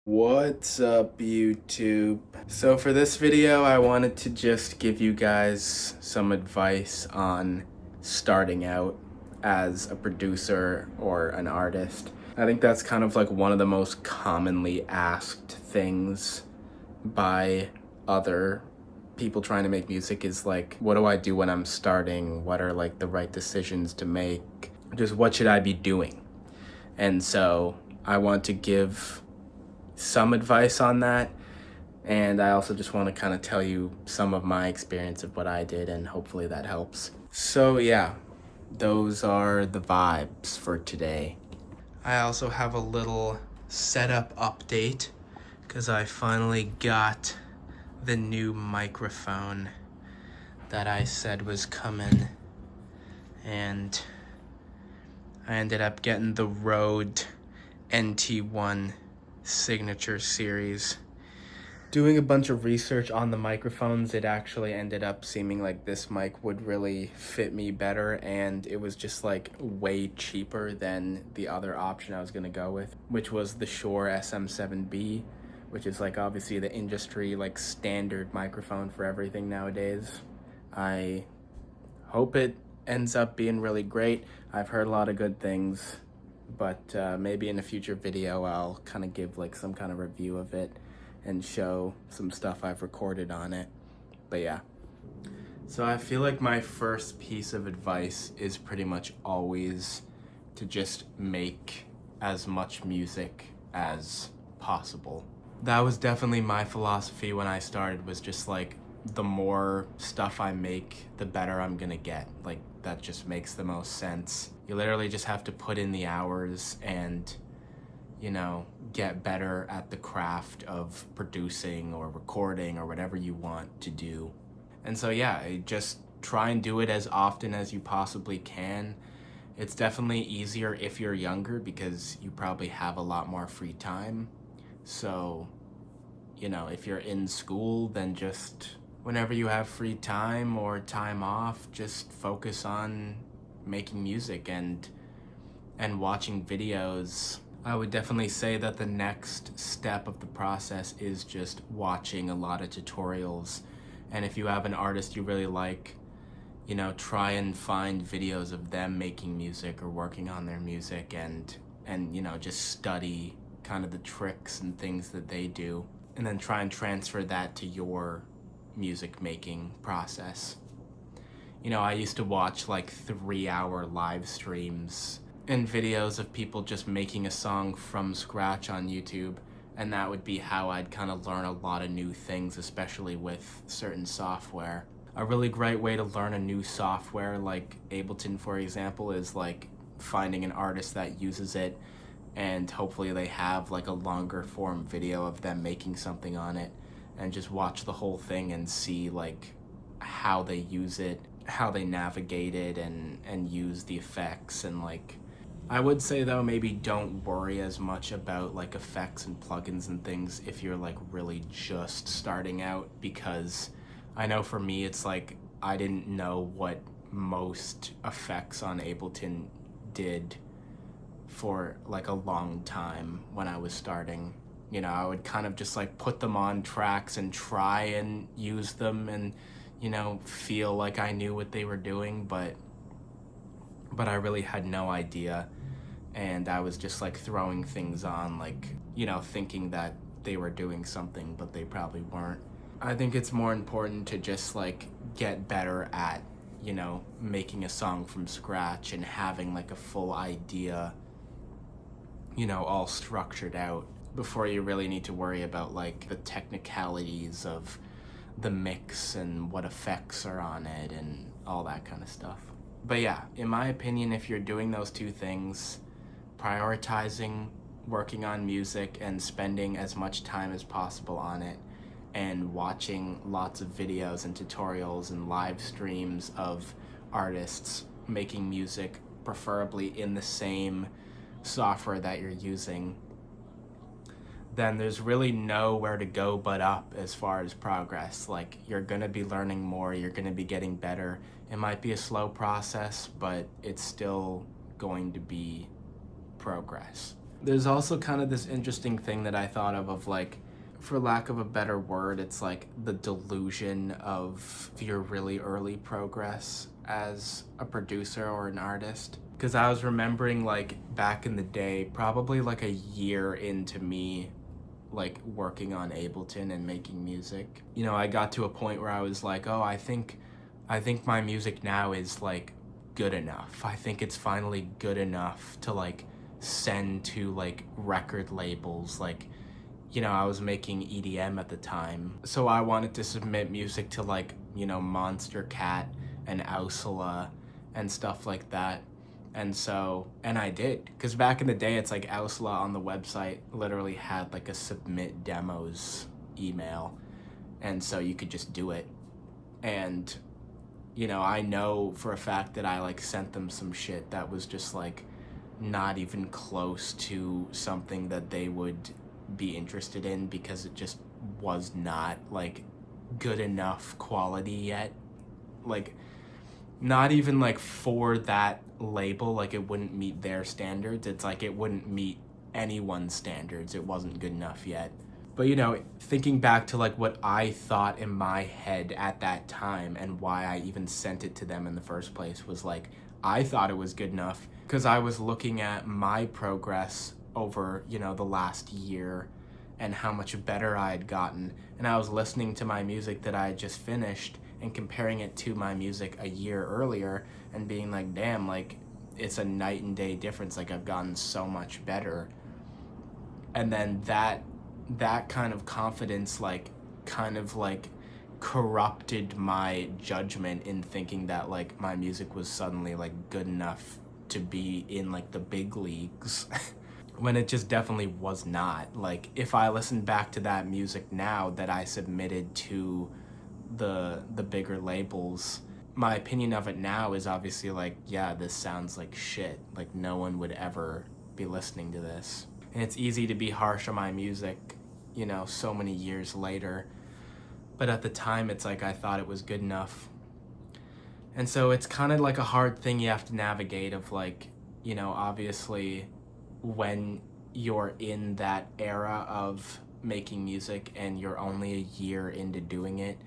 What's up, YouTube? So for this video, I wanted to just give you guys some advice on starting out as a producer or an artist. I think that's kind of like one of the most commonly asked things by other people trying to make music is like, what do I do when I'm starting? What are like the right decisions to make? Just what should I be doing? And so I want to give some advice on that, and I also just want to kind of tell you some of my experience of what I did, and hopefully that helps. So yeah, those are the vibes for today. I also have a little setup update because I finally got the new microphone that I said was coming, and I ended up getting the Rode NT1 Signature Series. Doing a bunch of research on the microphones, it actually ended up seeming like this mic would really fit me better, and it was just like way cheaper than the other option I was gonna go with, which was the Shure SM7B, which is like obviously the industry like standard microphone for everything nowadays. I hope it ends up being really great. I've heard a lot of good things, but maybe in a future video I'll kind of give like some kind of review of it and show some stuff I've recorded on it. But yeah, so I feel like my first piece of advice is pretty much always to just make as much music as possible. That was definitely my philosophy when I started, was just like, the more stuff I make, the better I'm gonna get. Like, that just makes the most sense. You literally just have to put in the hours and, get better at the craft of producing or recording or whatever you want to do. And so yeah, just try and do it as often as you possibly can. It's definitely easier if you're younger because you probably have a lot more free time. So, if you're in school, then just whenever you have free time or time off, just focus on making music and watching videos. I would definitely say that the next step of the process is just watching a lot of tutorials. And if you have an artist you really like, try and find videos of them making music or working on their music, and just study kind of the tricks and things that they do, and then try and transfer that to your music making process. I used to watch like 3-hour live streams and videos of people just making a song from scratch on YouTube, and that would be how I'd kind of learn a lot of new things, especially with certain software. A really great way to learn a new software like Ableton, for example, is like finding an artist that uses it, and hopefully they have like a longer form video of them making something on it, and just watch the whole thing and see like how they use it, how they navigate it, and use the effects. And like, I would say though, maybe don't worry as much about like effects and plugins and things if you're like really just starting out, because I know for me it's like I didn't know what most effects on Ableton did for like a long time when I was starting. I would kind of just like put them on tracks and try and use them and feel like I knew what they were doing, but I really had no idea, and I was just like throwing things on, like, thinking that they were doing something, but they probably weren't. I think it's more important to just like get better at, making a song from scratch and having like a full idea, all structured out, before you really need to worry about like the technicalities of the mix and what effects are on it and all that kind of stuff. But yeah, in my opinion, if you're doing those two things, prioritizing working on music and spending as much time as possible on it, and watching lots of videos and tutorials and live streams of artists making music, preferably in the same software that you're using, then there's really nowhere to go but up as far as progress. Like, you're gonna be learning more, you're gonna be getting better. It might be a slow process, but it's still going to be progress. There's also kind of this interesting thing that I thought of like, for lack of a better word, it's like the delusion of your really early progress as a producer or an artist. Because I was remembering, like, back in the day, probably like a year into me like working on Ableton and making music, you know, I got to a point where I was like, oh, I think my music now is like good enough. I think it's finally good enough to like send to like record labels. Like, you know, I was making EDM at the time, so I wanted to submit music to like, you know, Monster Cat and Ausula and stuff like that. And I did, because back in the day, it's like Ausula on the website literally had like a submit demos email, and so you could just do it. And, you know, I know for a fact that I like sent them some shit that was just like not even close to something that they would be interested in, because it just was not like good enough quality yet. Like, not even like for that label, like it wouldn't meet their standards. It's like it wouldn't meet anyone's standards. It wasn't good enough yet. But, you know, thinking back to like what I thought in my head at that time and why I even sent it to them in the first place was like, I thought it was good enough because I was looking at my progress over, you know, the last year and how much better I had gotten. And I was listening to my music that I had just finished and comparing it to my music a year earlier and being like, damn, like it's a night and day difference. Like I've gotten so much better. And then that kind of confidence like kind of like corrupted my judgment in thinking that like my music was suddenly like good enough to be in like the big leagues when it just definitely was not. Like if I listen back to that music now that I submitted to the bigger labels, my opinion of it now is obviously like, yeah, this sounds like shit. Like no one would ever be listening to this. And it's easy to be harsh on my music, you know, so many years later. But at the time, it's like I thought it was good enough. And so it's kind of like a hard thing you have to navigate of like, you know, obviously when you're in that era of making music and you're only a year into doing it,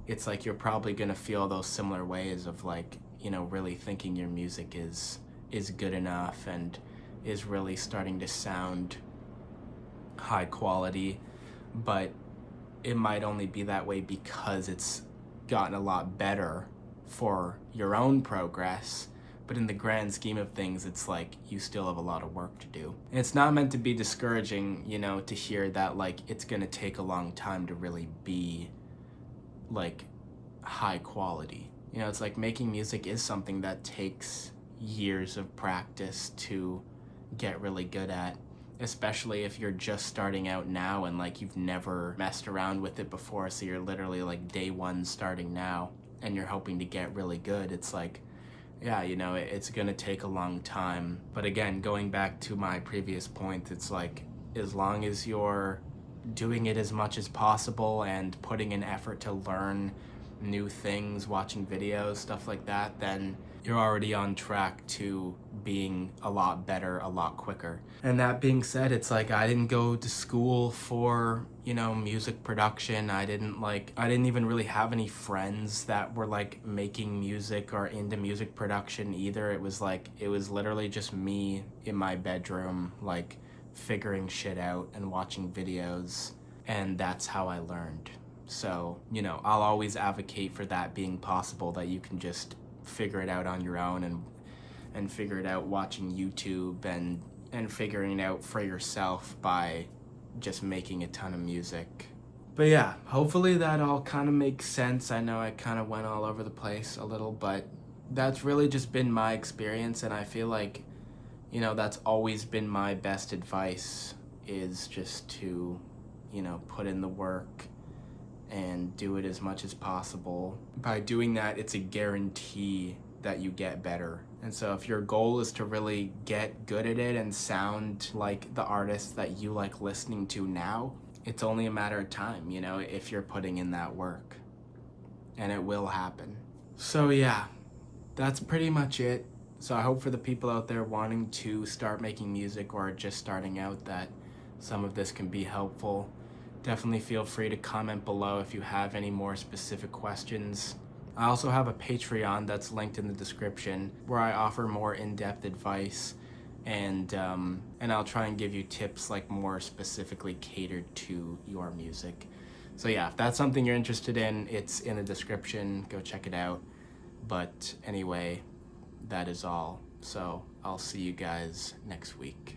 it's like you're probably going to feel those similar ways of like, you know, really thinking your music is good enough and is really starting to sound high quality, but it might only be that way because it's gotten a lot better for your own progress. But in the grand scheme of things, it's like you still have a lot of work to do. And it's not meant to be discouraging, you know, to hear that like it's gonna take a long time to really be like high quality. You know, it's like making music is something that takes years of practice to get really good at, especially if you're just starting out now and like you've never messed around with it before, so you're literally like day one starting now and you're hoping to get really good. It's like, yeah, you know, it's gonna take a long time. But again, going back to my previous point, it's like as long as you're doing it as much as possible and putting in effort to learn new things, watching videos, stuff like that, then you're already on track to being a lot better a lot quicker. And that being said, it's like I didn't go to school for, you know, music production. I didn't even really have any friends that were like making music or into music production either. It was literally just me in my bedroom, like figuring shit out and watching videos, and that's how I learned. So, you know, I'll always advocate for that being possible, that you can just figure it out on your own and figure it out watching YouTube and figuring it out for yourself by just making a ton of music. But yeah, hopefully that all kind of makes sense. I know I kind of went all over the place a little, but that's really just been my experience, and I feel like, you know, that's always been my best advice, is just to, you know, put in the work and do it as much as possible. By doing that, it's a guarantee that you get better. And so if your goal is to really get good at it and sound like the artist that you like listening to now, it's only a matter of time, you know, if you're putting in that work. And it will happen. So yeah, that's pretty much it. So I hope for the people out there wanting to start making music or just starting out that some of this can be helpful. Definitely feel free to comment below if you have any more specific questions. I also have a Patreon that's linked in the description where I offer more in-depth advice, and I'll try and give you tips like more specifically catered to your music. So yeah, if that's something you're interested in, it's in the description. Go check it out. But anyway, that is all. So I'll see you guys next week.